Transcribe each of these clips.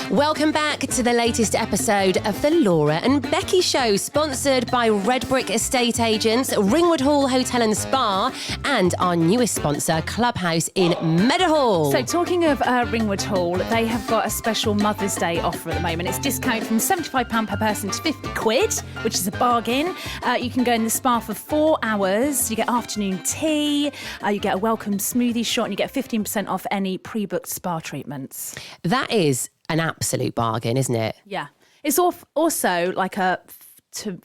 Welcome back to the latest episode of the Laura and Becky Show, sponsored by Redbrik Estate Agents, Ringwood Hall Hotel and Spa, and our newest sponsor, Clubhouse in Meadowhall. So talking of Ringwood Hall, they have got a special Mother's Day offer at the moment. It's discount from £75 per person to £50, which is a bargain. You can go in the spa for 4 hours. You get afternoon tea. You get a welcome smoothie shot, and you get 15% off any pre-booked spa treatments. That is an absolute bargain, isn't it? Yeah. It's also like a for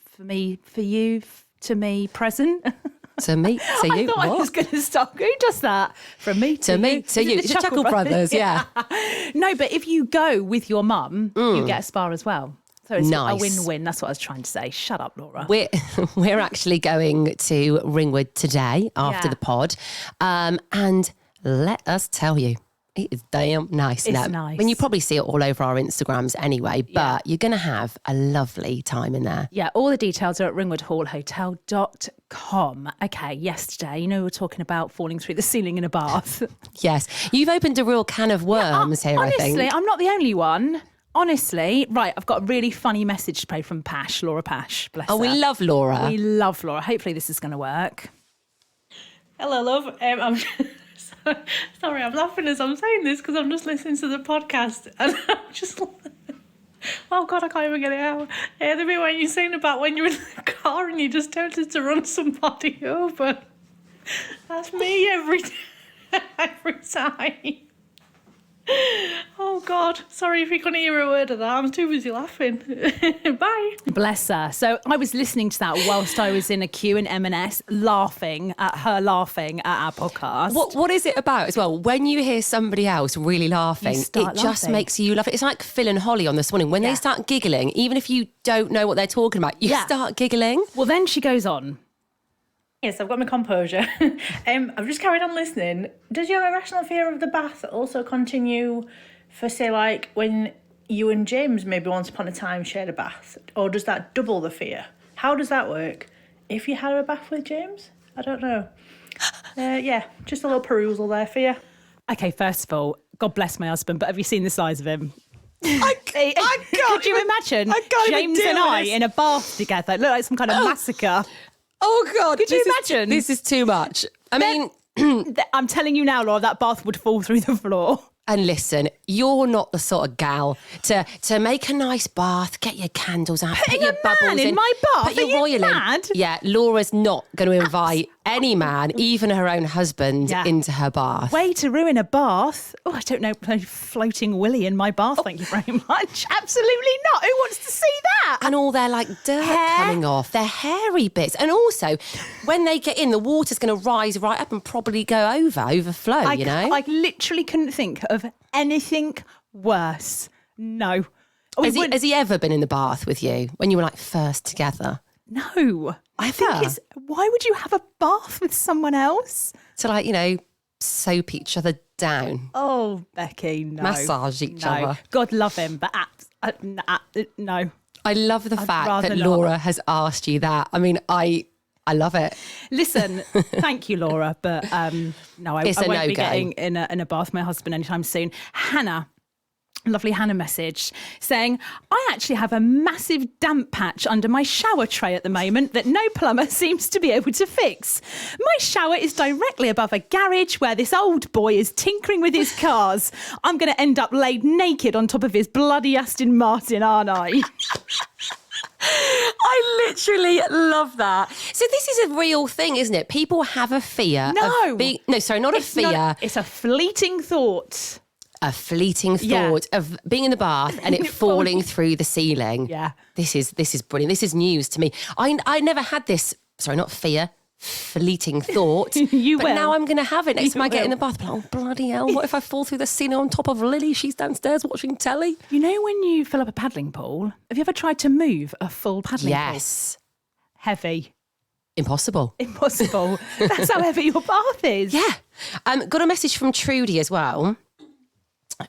you, to me present. To me, to you. I thought I was going to stop. Who does that? From me to me, you. to you. It's the Chuckle Brothers, yeah. No, but if you go with your mum, you get a spa as well. So it's nice. a win-win. That's what I was trying to say. Shut up, Laura. We're actually going to Ringwood today after the pod. And let us tell you, it is damn nice. It's nice. I mean, you probably see it all over our Instagrams anyway, but you're going to have a lovely time in there. Yeah, all the details are at ringwoodhallhotel.com. Okay, yesterday, we were talking about falling through the ceiling in a bath. Yes. You've opened a real can of worms here, honestly, I think. Honestly, I'm not the only one. Honestly, right, I've got a really funny message to play from Pash, Laura Pash. Bless her. We love Laura. We love Laura. Hopefully this is going to work. Hello, love. I'm sorry, I'm laughing as I'm saying this because I'm just listening to the podcast and I'm just... Oh, God, I can't even get it out. The bit when you're saying about when you're in the car and you're just tempted to run somebody over. That's me every time. Oh, God. Sorry if you couldn't hear a word of that. I'm too busy laughing. Bye. Bless her. So I was listening to that whilst I was in a queue in M&S, laughing at our podcast. What is it about as well? When you hear somebody else really laughing, it just makes you laugh. It's like Phil and Holly on This Morning. When they start giggling, even if you don't know what they're talking about, you start giggling. Well, then she goes on. Yes, I've got my composure. I've just carried on listening. Does your irrational fear of the bath also continue for, say, like when you and James maybe once upon a time shared a bath? Or does that double the fear? How does that work? If you had a bath with James? I don't know. Just a little perusal there for you. Okay, first of all, God bless my husband, but have you seen the size of him? I can't. Could you imagine James and I in a bath together? It looked like some kind of massacre. Oh, God. Could you imagine? This is too much. I mean... I'm telling you now, Laura, that bath would fall through the floor. And listen, you're not the sort of gal to make a nice bath, get your candles out, put your bubbles in my bath. put your royal in. Yeah, Laura's not going to invite any man, even her own husband, into her bath. Way to ruin a bath. Oh, I don't know, floating willy in my bath, thank you very much. Absolutely not. Who wants to see that? And all their dirt coming off, their hairy bits. And also, when they get in, the water's going to rise right up and probably overflow, I literally couldn't think of anything worse. No. Has he ever been in the bath with you when you were first together? No. I think why would you have a bath with someone else? To soap each other down. Oh, Becky, no. Massage each other. God love him, but no. I love the fact that Laura has asked you that. I mean, I love it. Listen, thank you, Laura, but no, I won't be getting in a bath with my husband anytime soon. Hannah, lovely Hannah message saying, I actually have a massive damp patch under my shower tray at the moment that no plumber seems to be able to fix. My shower is directly above a garage where this old boy is tinkering with his cars. I'm going to end up laid naked on top of his bloody Aston Martin, aren't I? I literally love that. So this is a real thing, isn't it? People have a fear of being... No, sorry, not a fear. It's a fleeting thought. A fleeting thought of being in the bath and it falling through the ceiling. Yeah. This is brilliant. This is news to me. I never had this, sorry, not fear, fleeting thought. But now I'm going to have it next time I get in the bath. Oh, bloody hell, what if I fall through the ceiling on top of Lily? She's downstairs watching telly. You know when you fill up a paddling pool, have you ever tried to move a full paddling pool? Yes. Heavy. Impossible. That's how heavy your bath is. Yeah. Got a message from Trudy as well.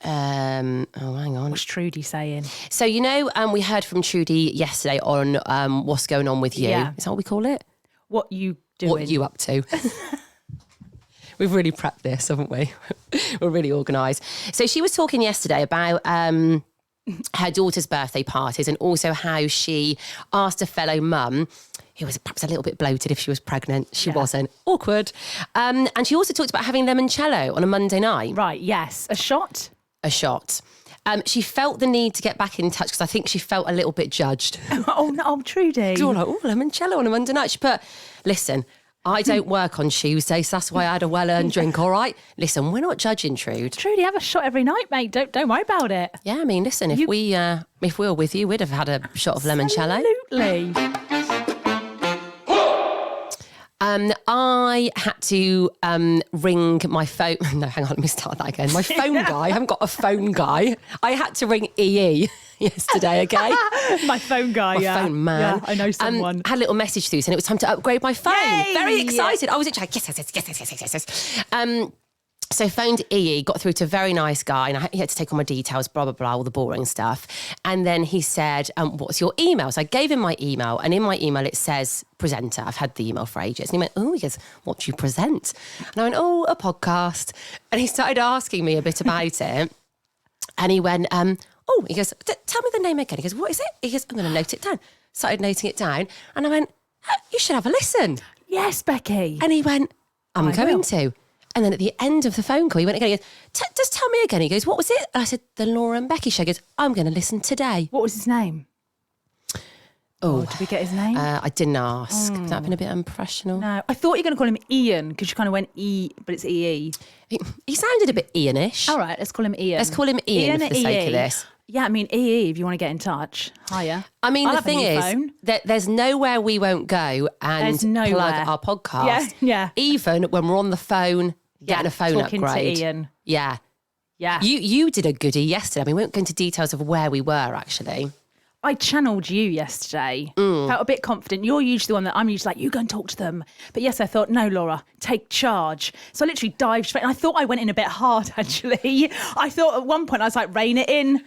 Hang on. What's Trudy saying? So, we heard from Trudy yesterday on what's going on with you. Yeah. Is that what we call it? What you doing? What you up to? We've really prepped this, haven't we? We're really organised. So she was talking yesterday about her daughter's birthday parties, and also how she asked a fellow mum who was perhaps a little bit bloated if she was pregnant. She wasn't. Awkward. And she also talked about having limoncello on a Monday night. Right, yes. A shot? A shot. She felt the need to get back in touch because I think she felt a little bit judged. Oh, no, Trudy. You're like, limoncello on a Monday night. She put, listen, I don't work on Tuesday, so that's why I had a well-earned drink, all right? Listen, we're not judging, Trude. Trudy, have a shot every night, mate. Don't worry about it. Yeah, I mean, listen, if we were with you, we'd have had a shot of limoncello. Absolutely. I had to ring my phone. No, hang on, let me start that again. My phone guy. I haven't got a phone guy. I had to ring EE yesterday, okay? My phone guy, my phone man. Yeah, I know someone. Had a little message through saying it was time to upgrade my phone. Yay! Very excited. I was like, yes. So phoned EE, got through to a very nice guy, and he had to take all my details, blah, blah, blah, all the boring stuff. And then he said, what's your email? So I gave him my email, and in my email it says presenter. I've had the email for ages. And he goes, what do you present? And I went, a podcast. And he started asking me a bit about it. And he went, he goes, tell me the name again. He goes, what is it? He goes, I'm going to note it down. Started noting it down. And I went, you should have a listen. Yes, Becky. And he went, I'm going to. And then at the end of the phone call, he went again. He goes, just tell me again. He goes, what was it? And I said, the Laura and Becky show. He goes, I'm going to listen today. What was his name? Oh, did we get his name? I didn't ask. Would that have been a bit unprofessional? No, I thought you were going to call him Ian because you kind of went E, but it's EE. He sounded a bit Ian-ish. All right, let's call him Ian. Let's call him Ian for the sake of this. Yeah, I mean, EE, if you want to get in touch. Hiya. I mean, the thing is that there's nowhere we won't go and plug our podcast. Yeah. Even when we're on the phone, getting a phone talking upgrade. To Ian. Yeah. Yeah. You did a goodie yesterday. I mean, we won't go into details of where we were, actually. I channeled you yesterday. Felt a bit confident. You're usually the one that I'm usually like, you go and talk to them. But yes, I thought, no, Laura, take charge. So I literally dived straight. And I thought I went in a bit hard, actually. I thought at one point I was like, rein it in,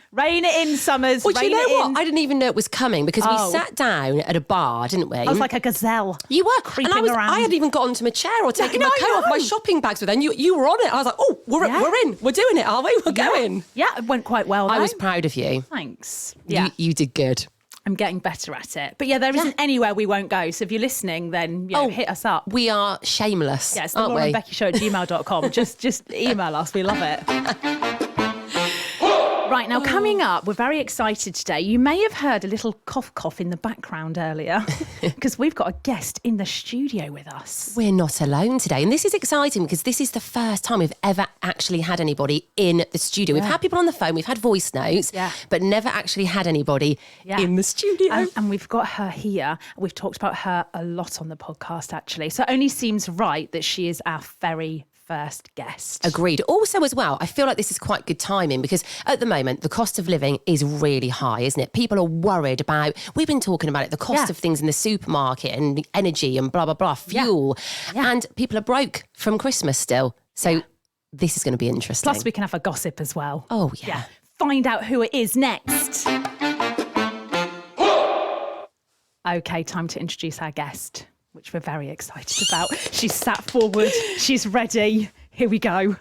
Summers. Well, do you know what? In. I didn't even know it was coming because we sat down at a bar, didn't we? I was like a gazelle. You were creeping around. I hadn't even got onto my chair or taken my coat off my shopping bags with. And you were on it. I was like, we're in. We're doing it, are we? We're going. Yeah, it went quite well. I was proud of you. Thanks. Yeah, you did good. I'm getting better at it. But yeah, there isn't anywhere we won't go. So if you're listening, then hit us up. We are shameless. Yeah, it's the lauraandbeckyshow at gmail.com. just email us. We love it. Right, now coming up, we're very excited today. You may have heard a little cough in the background earlier because we've got a guest in the studio with us. We're not alone today. And this is exciting because this is the first time we've ever actually had anybody in the studio. We've had people on the phone, we've had voice notes, but never actually had anybody in the studio. And we've got her here. We've talked about her a lot on the podcast, actually. So it only seems right that she is our very first guest. Agreed. Also, as well, I feel like this is quite good timing because at the moment, the cost of living is really high, isn't it? People are worried about, we've been talking about it, the cost of things in the supermarket and energy and blah, blah, blah, fuel. Yeah. And people are broke from Christmas still. So this is going to be interesting. Plus, we can have a gossip as well. Oh, yeah. Find out who it is next. Okay, time to introduce our guest, which we're very excited about. She's sat forward. She's ready. Here we go.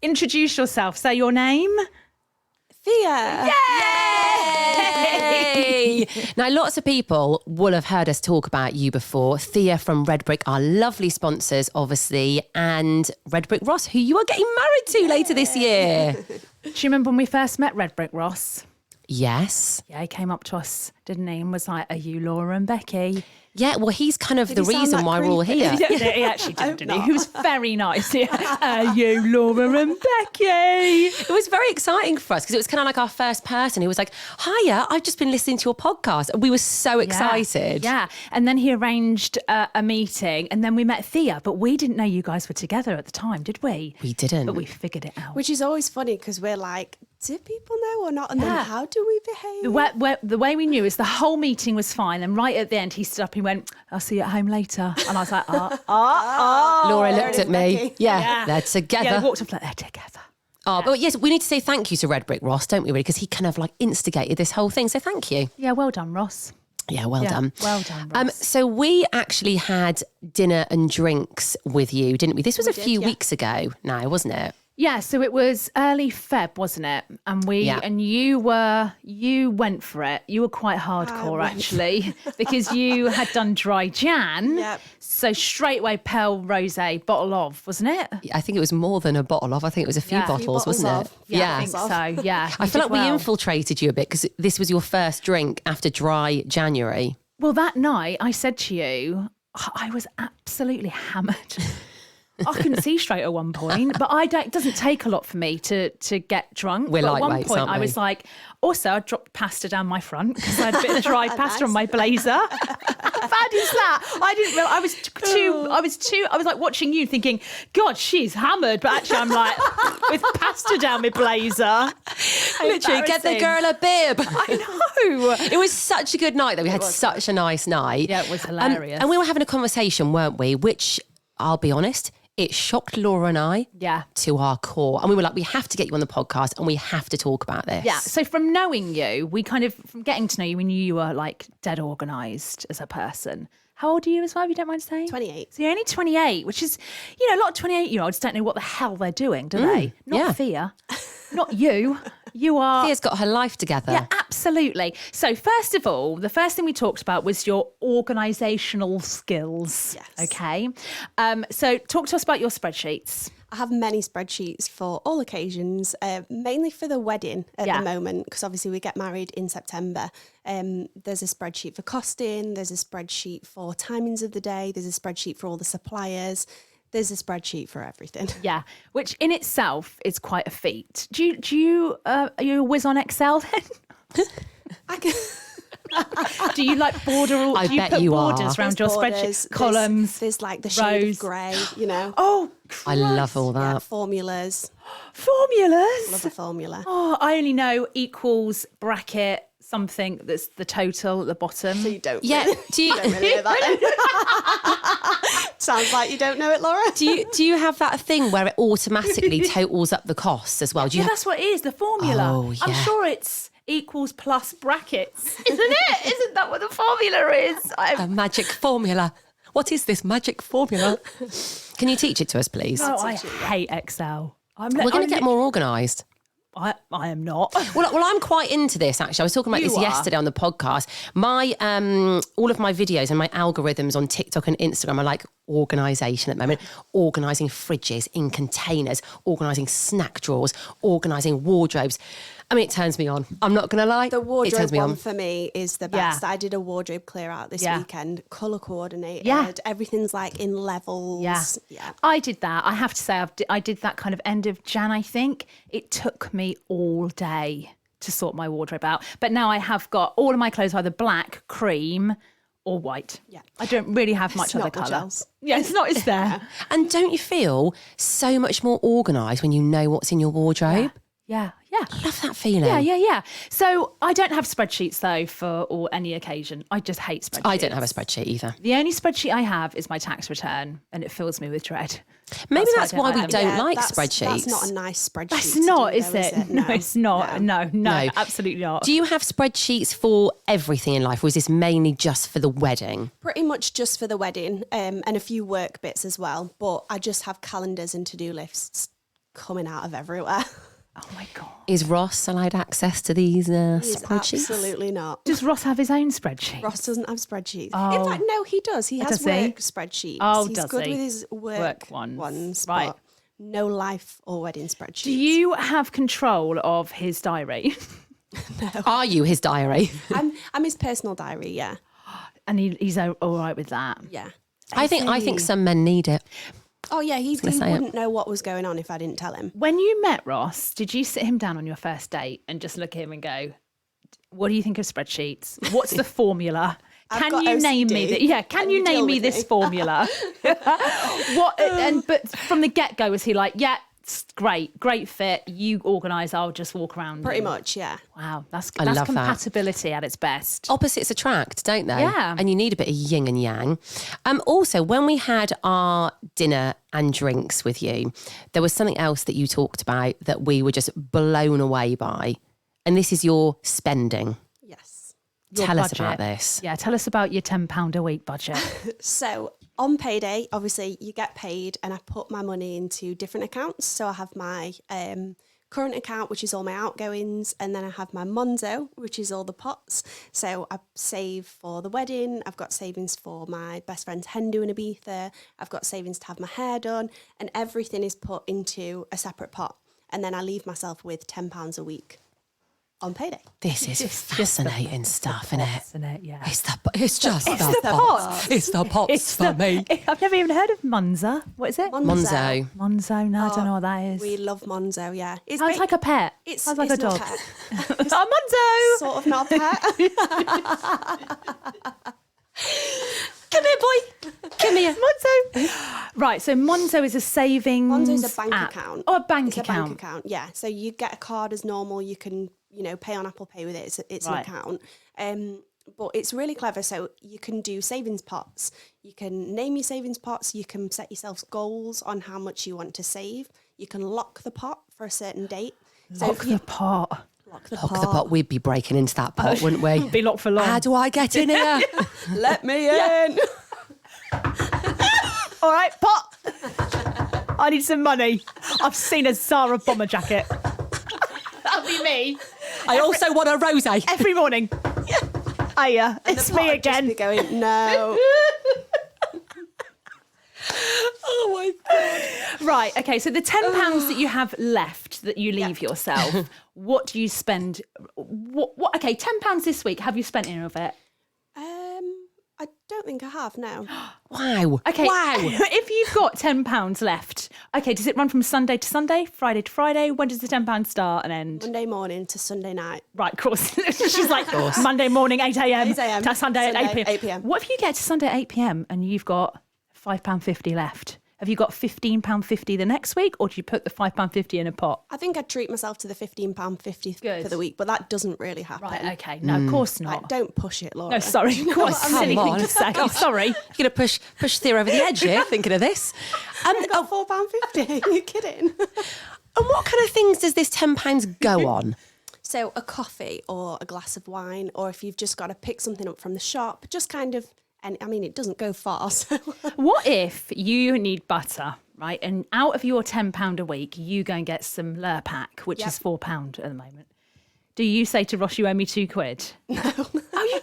Introduce yourself. Say your name. Thea. Yay! Now, lots of people will have heard us talk about you before. Thea from Redbrik, our lovely sponsors, obviously, and Redbrik Ross, who you are getting married to later this year. Do you remember when we first met Redbrik Ross? Yes. Yeah, he came up to us, didn't he, and was like, are you Laura and Becky? Yeah, well, he's kind of the reason why we're all here. He actually didn't he? He was very nice. Are you Laura and Becky? It was very exciting for us because it was kind of like our first person who was like, hiya, I've just been listening to your podcast. And we were so excited. Yeah, and then he arranged a meeting and then we met Thea, but we didn't know you guys were together at the time, did we? We didn't. But we figured it out. Which is always funny because we're like, do people know or not? And then how do we behave? The way we knew is the whole meeting was fine. And right at the end, he stood up and he went, I'll see you at home later. And I was like, Laura looked at me. Yeah, they're together. Yeah, we walked up like, they're together. Oh, but yes, we need to say thank you to Redbrik Ross, don't we, really? Because he kind of like instigated this whole thing. So thank you. Yeah, well done, Ross. Yeah, well done. Well done, Ross. So we actually had dinner and drinks with you, didn't we? This was a few weeks ago now, wasn't it? Yeah, so it was early Feb, wasn't it? And you went for it. You were quite hardcore actually, because you had done dry Jan. Yep. So straight away pale rosé, bottle of, wasn't it? I think it was more than a bottle of. I think it was a few bottles, wasn't it? Yeah, I think so. Yeah, I feel like we infiltrated you a bit because this was your first drink after dry January. Well, that night I said to you, I was absolutely hammered. I couldn't see straight at one point, but it doesn't take a lot for me to get drunk. We're but at one lightweights, point, aren't we? I was like, also, I dropped pasta down my front because I had a bit of dried pasta on my blazer. How bad is that? I didn't realize. I was like watching you thinking, God, she's hammered. But actually, I'm like, with pasta down my blazer. Literally, get the girl a bib. I know. It was such a good night that we had such a nice night. Yeah, it was hilarious. And we were having a conversation, weren't we? Which, I'll be honest, it shocked Laura and I to our core. And we were like, we have to get you on the podcast and we have to talk about this. Yeah. So from knowing you, from getting to know you, we knew you were like dead organised as a person. How old are you as well, if you don't mind saying? 28. So you're only 28, which is, a lot of 28-year-olds don't know what the hell they're doing, do they? Not Thea. Not you. You are... Thea's got her life together. Yeah, absolutely. So first of all, the first thing we talked about was your organisational skills. Yes. Okay. So talk to us about your spreadsheets. I have many spreadsheets for all occasions, mainly for the wedding at the moment, because obviously we get married in September. There's a spreadsheet for costing, there's a spreadsheet for timings of the day, there's a spreadsheet for all the suppliers. There's a spreadsheet for everything. Yeah, which in itself is quite a feat. Are you a whiz on Excel then? I can... Do you like border? I do you bet put you borders are. around your spreadsheet? Columns. There's like the shade rows. of grey, Oh, Christ. I love all that. Yeah, formulas. Formulas. Love a formula. Oh, I only know equals bracket something that's the total at the bottom. So you don't. Yeah. Really, Do you don't really know that then. Sounds like you don't know it, Laura. do you have that thing where it automatically totals up the costs as well? Do you That's what it is. The formula. Oh, yeah. I'm sure it's equals plus brackets, isn't it? Isn't that what the formula is? a magic formula? What is this magic formula? Can you teach it to us, please? Oh, I hate Excel. We're going to get more organised. I am not. Well, I'm quite into this, actually. I was talking about this yesterday on the podcast. My all of my videos and my algorithms on TikTok and Instagram are like organisation at the moment. Organising fridges in containers, organising snack drawers, organising wardrobes. I mean, it turns me on. I'm not going to lie. The wardrobe it turns me one on. for me is the best. Yeah. I did a wardrobe clear out this weekend, colour coordinated. Yeah. Everything's like in levels. Yeah. I did that. I have to say, I did that kind of end of Jan, I think. It took me all day to sort my wardrobe out. But now I have got all of my clothes either black, cream, or white. Yeah. I don't really have much other not the colour. gels. Yeah, it's not, is there? And don't you feel so much more organised when you know what's in your wardrobe? Yeah. I love that feeling. Yeah. So I don't have spreadsheets though for any occasion. I just hate spreadsheets. I don't have a spreadsheet either. The only spreadsheet I have is my tax return, and it fills me with dread. Maybe that's why we them. don't like that's spreadsheets. That's not a nice spreadsheet. That's to not, do, is though, it? No, it's not. No, absolutely not. Do you have spreadsheets for everything in life, or is this mainly just for the wedding? Pretty much just for the wedding, and a few work bits as well. But I just have calendars and to-do lists coming out of everywhere. Oh my God. Is Ross allowed access to these spreadsheets? Absolutely not. Does Ross have his own spreadsheet? Ross doesn't have spreadsheets. Oh. In fact, no, he does. He has Does he? work spreadsheets. Oh, He's does good he? with his work ones, Right. but no life or wedding spreadsheets. Do you have control of his diary? Are you his diary? I'm his personal diary, yeah. And he's all right with that? Yeah. I think some men need it. Oh, yeah, he say it. wouldn't know what was going on if I didn't tell him. When you met Ross, did you sit him down on your first date and just look at him and go, what do you think of spreadsheets? What's the formula? Can got you name OCD. me Can you name deal me with this me? formula? But from the get-go, was he like, yeah, it's great fit, you organise, I'll just walk around? Pretty much, yeah. Wow, that's love that. compatibility at its best. Opposites attract, don't they? Yeah. And you need a bit of yin and yang. Also, when we had our dinner and drinks with you, there was something else that you talked about that we were just blown away by. And this is your spending. Yes. Your Tell us budget. about this. Yeah, tell us about your £10 a week budget. So On payday, obviously, you get paid and I put my money into different accounts. So I have my current account, which is all my outgoings, and then I have my Monzo, which is all the pots. So I save for the wedding. I've got savings for my best friend's hen do in Ibiza. I've got savings to have my hair done, and everything is put into a separate pot. And then I leave myself with £10 a week on payday. This is fascinating stuff, isn't it? Isn't it? Yeah. It's just the the pots. It's the pots for me. I've never even heard of Monza. What is it? Monzo. Monzo. No, I don't know what that is. We love Monzo, yeah. It sounds like a pet. Sounds like a dog. Not a pet. Oh, Monzo! Sort of not a pet. Come here, boy. Come here. Monzo. Right, so Monzo is a savings Monzo's a bank app. account. Oh, a bank It's account. a bank account, yeah. So you get a card as normal. You can, pay on Apple Pay with it. It's Right. an account. But it's really clever. So you can do savings pots. You can name your savings pots. You can set yourself goals on how much you want to save. You can lock the pot for a certain date. Lock the pot. Lock the Lock pot. the pot. We'd be breaking into that pot, wouldn't we? Be locked for long. How do I get in here? Let me in. All right, pot. I need some money. I've seen a Zara bomber jacket. That'll be me. I also want a rosé. Every morning. Hiya, it's The pot me would just again. be going, no. Oh my God. Right, okay, so the £10 that you have left that you leave yourself, what do you spend? What? Okay, £10 this week. Have you spent any of it? I don't think I have, no. Wow. Okay. Wow. If you've got £10 left, okay, does it run from Sunday to Sunday, Friday to Friday? When does the £10 start and end? Monday morning to Sunday night. Right, of course. She's like, Monday morning, 8 a.m. 8 a.m. to Sunday at 8 Sunday, p.m. 8 p.m. What if you get to Sunday at 8 p.m. and you've got £5.50 left? Have you got £15.50 the next week, or do you put the £5.50 in a pot? I think I'd treat myself to the £15.50 Good. for the week, but that doesn't really happen. Right, okay. No, of course not. Like, don't push it, Laura. No, sorry. Of course, what I silly mean? thing to say. Sorry. You're going to push Thea over the edge here, thinking of this. I got £4.50. Are you kidding? And what kind of things does this £10 go on? So a coffee or a glass of wine, or if you've just got to pick something up from the shop, just kind of, and I mean, it doesn't go far. So What if you need butter, right? And out of your £10 a week, you go and get some Lurpak, which is £4 at the moment. Do you say to Ross, you owe me £2? No. Oh, you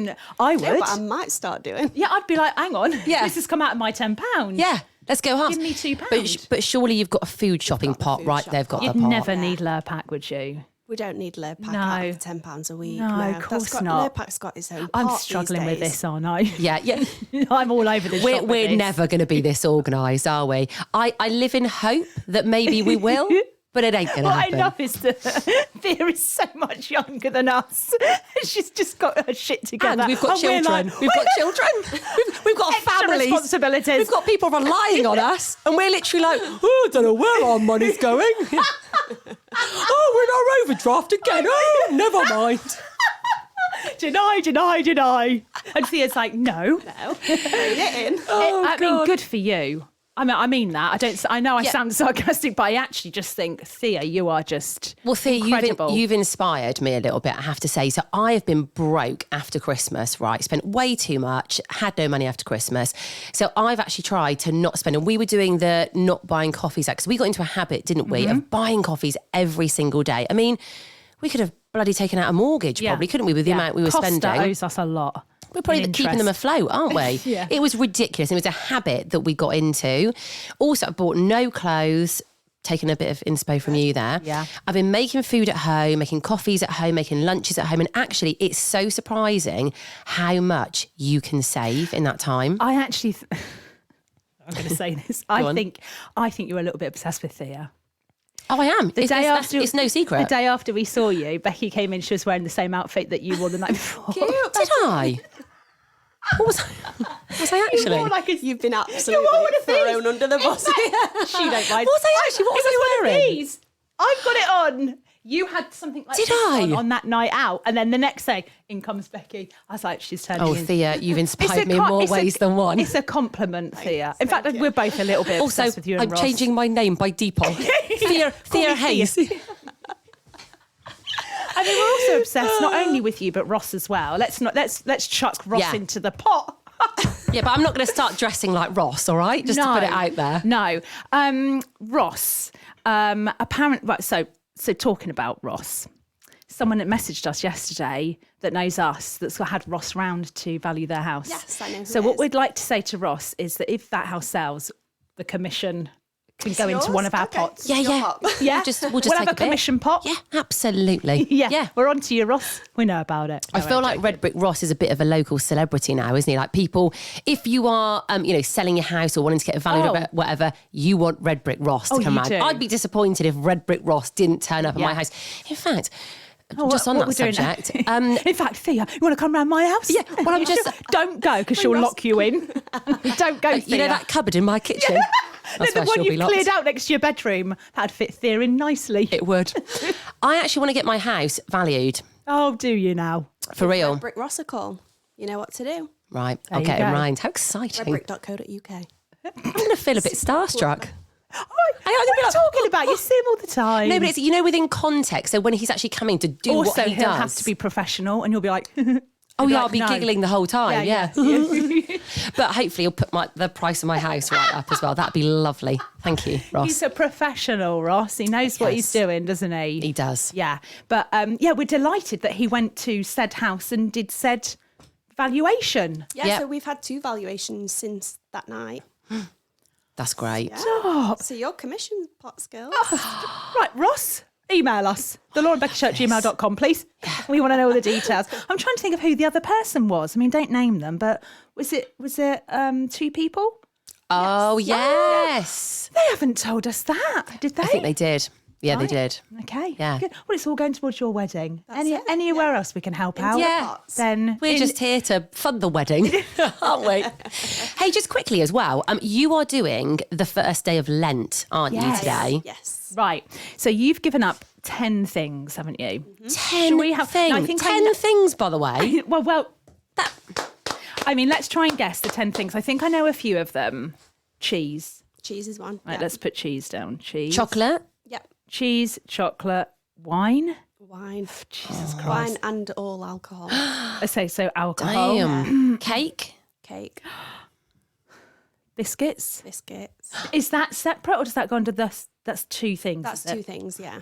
don't? I would. yeah, but I might start doing. Yeah, I'd be like, hang on. Yeah. This has come out of my £10. Yeah, let's go halves. Give me £2. But surely you've got a food shopping got the pot, food right? shop They've got pot. the You'd pot. never need Lurpak, would you? We don't need Redbrik No. out of £10 a week. No, of course not. Redbik's got its own I'm pot struggling these with days. this, aren't I? Yeah. I'm all over the shop with We're this. never going to be this organised, are we? I live in hope that maybe we will, but it ain't going to What happen. I love is that Thea is so much younger than us. She's just got her shit together. And we've got we're children. like, We've got children. We've got Extra families. responsibilities. We've got people relying on us. And we're literally like, oh, I don't know where our money's going. Oh, we're in our overdraft again. Oh, never mind. Deny. And Thea's like, no. I mean, good for you. I mean that. I know I sound sarcastic, but I actually just think, Thea, you are just incredible. You've inspired me a little bit, I have to say. So I have been broke after Christmas, right? Spent way too much, had no money after Christmas. So I've actually tried to not spend. And we were doing the not buying coffees because we got into a habit, didn't we, of buying coffees every single day. I mean, we could have bloody taken out a mortgage probably, couldn't we, with the amount we were spending? Costa owes us a lot. We're probably keeping them afloat, aren't we? Yeah. It was ridiculous. It was a habit that we got into. Also, I bought no clothes, taking a bit of inspo from you there. Yeah. I've been making food at home, making coffees at home, making lunches at home. And actually, it's so surprising how much you can save in that time. I actually, I'm going to say this. I think you're a little bit obsessed with Thea. Oh, I am. It's no secret. The day after we saw you, Becky came in. She was wearing the same outfit that you wore the night before. Did I? What was I actually? You wore like You've been absolutely thrown under the bus. She don't mind. What was I actually? What was I wearing? These. I've got it on. You had something like Did this I? on that night out, and then the next day, in comes Becky. I was like, she's turning. Oh, in. Thea, you've inspired me in more ways than one. It's a compliment, Thea. In fact, we're both a little bit Also, obsessed with you and I'm Ross. changing my name by default. Thea Hayes. I mean, we're also obsessed not only with you but Ross as well. Let's chuck Ross into the pot. Yeah, but I'm not going to start dressing like Ross, all right? Just to put it out there. No. Ross, apparently, right, so talking about Ross, someone that messaged us yesterday that knows us, that's had Ross round to value their house. Yes, I know who So it what is. we'd like to say to Ross is that if that house sells, the commission can go into one of our pots. Yeah, yeah. Yeah, We'll just we'll take have a bit. commission pot. Yeah, absolutely. Yeah, we're on to you, Ross. We know about it. I feel like Redbrik Ross is a bit of a local celebrity now, isn't he? Like people, if you are, selling your house or wanting to get it valued or whatever, you want Redbrik Ross to come you round. do. I'd be disappointed if Redbrik Ross didn't turn up at my house. In fact, just on that subject. In fact, Thea, you want to come round my house? Yeah, well, I'm just... Don't go, because she'll lock you in. Don't go, Thea. You know that cupboard in my kitchen? That's the where one she'll be you've locked. cleared out next to your bedroom. That'd fit Thea in nicely. It would. I actually want to get my house valued. Oh, do you now? For real. Redbrik Ross a call. You know what to do. Right, There I'll you get it go. round. How exciting. Redbrik.co.uk. I'm going to feel a bit starstruck. What are you talking about? You see him all the time. No, but it's, within context. So when he's actually coming to do also, what he he'll does. have to be professional, and you'll be like, Oh, yeah, like, I'll be no. giggling the whole time, yeah. yeah. But hopefully he'll put the price of my house right up as well. That'd be lovely. Thank you, Ross. He's a professional, Ross. He knows what he's doing, doesn't he? He does. Yeah. But, we're delighted that he went to said house and did said valuation. Yeah, Yep. so we've had 2 valuations since that night. That's great. Stop. So your commission pot skills. Right, Ross, email us, thelauraandbeckyshow@gmail.com, please. We want to know all the details. I'm trying to think of who the other person was. I mean, don't name them, but was it 2 people? Oh, yes. They haven't told us that, did they? I think they did. Yeah, they did. Okay. Yeah. Good. Well, it's all going towards your wedding. it, Anywhere else we can help out? Yeah. Then We're just here to fund the wedding, aren't we? Hey, just quickly as well, you are doing the first day of Lent, aren't you, today? Yes. right. So you've given up 10 things, haven't you? 10 Shall we have- things. I think 10 things, by the way. Well, I mean, let's try and guess the 10 things. I think I know a few of them. Cheese. Cheese is one. Right, Yeah. let's put cheese down. Cheese. Chocolate. Yep. Cheese, chocolate, wine. Wine. Jesus Christ. Wine and all alcohol. I say so alcohol. Damn. Cake. Cake. Biscuits. Biscuits. Is that separate or does that go under this? That's 2 things. That's is it? 2 things, yeah.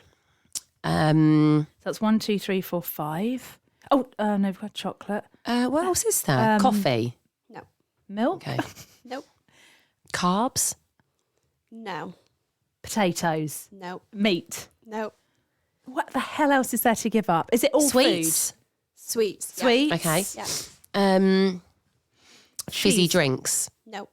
So that's 1, 2, 3, 4, 5. Oh, no, we've got chocolate. What else is there? Coffee. No. Milk. Okay. Nope. Carbs. No. Potatoes. Nope. Meat. Nope. What the hell else is there to give up? Is it all Sweets. Sweets. food? Sweets. Okay. Yeah. Fizzy Cheese. drinks. Nope.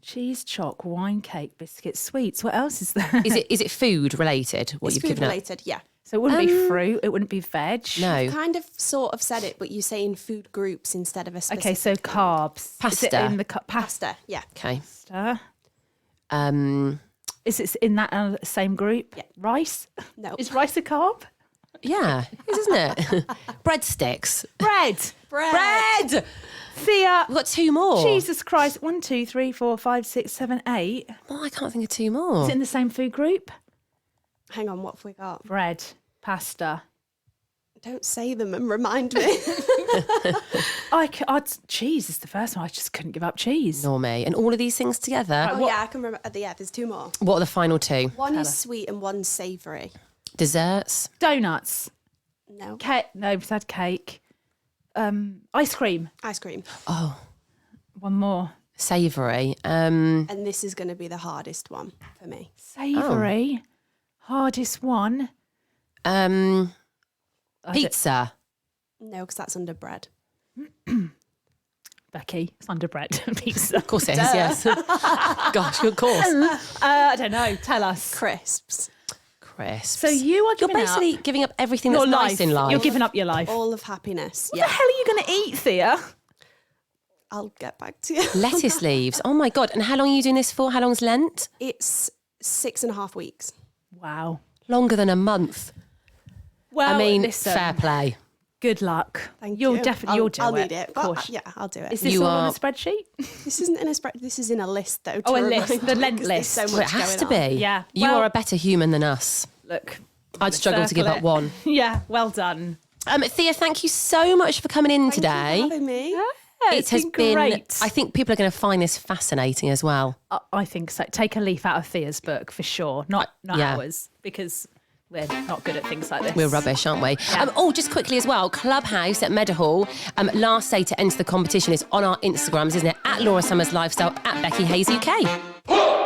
Cheese, choc, wine, cake, biscuits, sweets. What else is there? Is it food related? What It's you've food given up? related, yeah. So it wouldn't be fruit. It wouldn't be veg. No. Kind of sort of said it, but you say in food groups instead of a specific. Okay, so carbs. Is it Pasta. in the pasta? Pasta, yeah. Okay. Is it in that same group? Yeah. Rice? No. Is rice a carb? Yeah, isn't it? Breadsticks. Bread. Bread. Thea. We've got 2 more. Jesus Christ. 1, 2, 3, 4, 5, 6, 7, 8. Oh, I can't think of 2 more. Is it in the same food group? Hang on, what have we got? Bread. Pasta. Don't say them and remind me. Cheese is the first one. I just couldn't give up cheese. Nor me. And all of these things together. Oh, yeah, I can remember. Yeah, there's 2 more. What are the final 2? One is sweet and one's savoury. Desserts. Donuts. No. No, we've had cake. Ice cream. Ice cream. Oh, One more. savoury. And this is going to be the hardest one for me. Savoury. Hardest one. Pizza. No, because that's under bread. Becky, it's under bread. Pizza. Of course it is, yes. Gosh, of course. I don't know. Tell us. Crisps. Crisps. So you are You're giving basically up giving up everything your that's life. nice in life. You're giving up your life. All of happiness. What Yeah. the hell are you going to eat, Thea? I'll get back to you. Lettuce leaves. Oh my God. And how long are you doing this for? How long's Lent? It's 6.5 weeks. Wow. Longer than a month. Well, I mean, listen, fair play. Good luck. Thank you'll you. definitely you'll do I'll it. need it. Of But, course. yeah, I'll do it. Is this You all on are- a spreadsheet? This isn't in a spread. This is in a list, though. Oh, a to list, remind the me, Lent 'cause there's list. So Well, much it has going to on. be. Yeah. You Well- are a better human than us. Look. I'd struggle to give circle up it. one. Yeah, well done. Thea, thank you so much for coming in today. Thank you for having me. it has been great. I think people are going to find this fascinating as well. I think so. Take a leaf out of Thea's book for sure, not ours, because we're not good at things like this. We're rubbish, aren't we? Yeah. Just quickly as well, Clubhouse at Meadowhall. Last day to enter the competition is on our Instagrams, isn't it? @LauraSummersLifestyle, @BeckyHayesuk.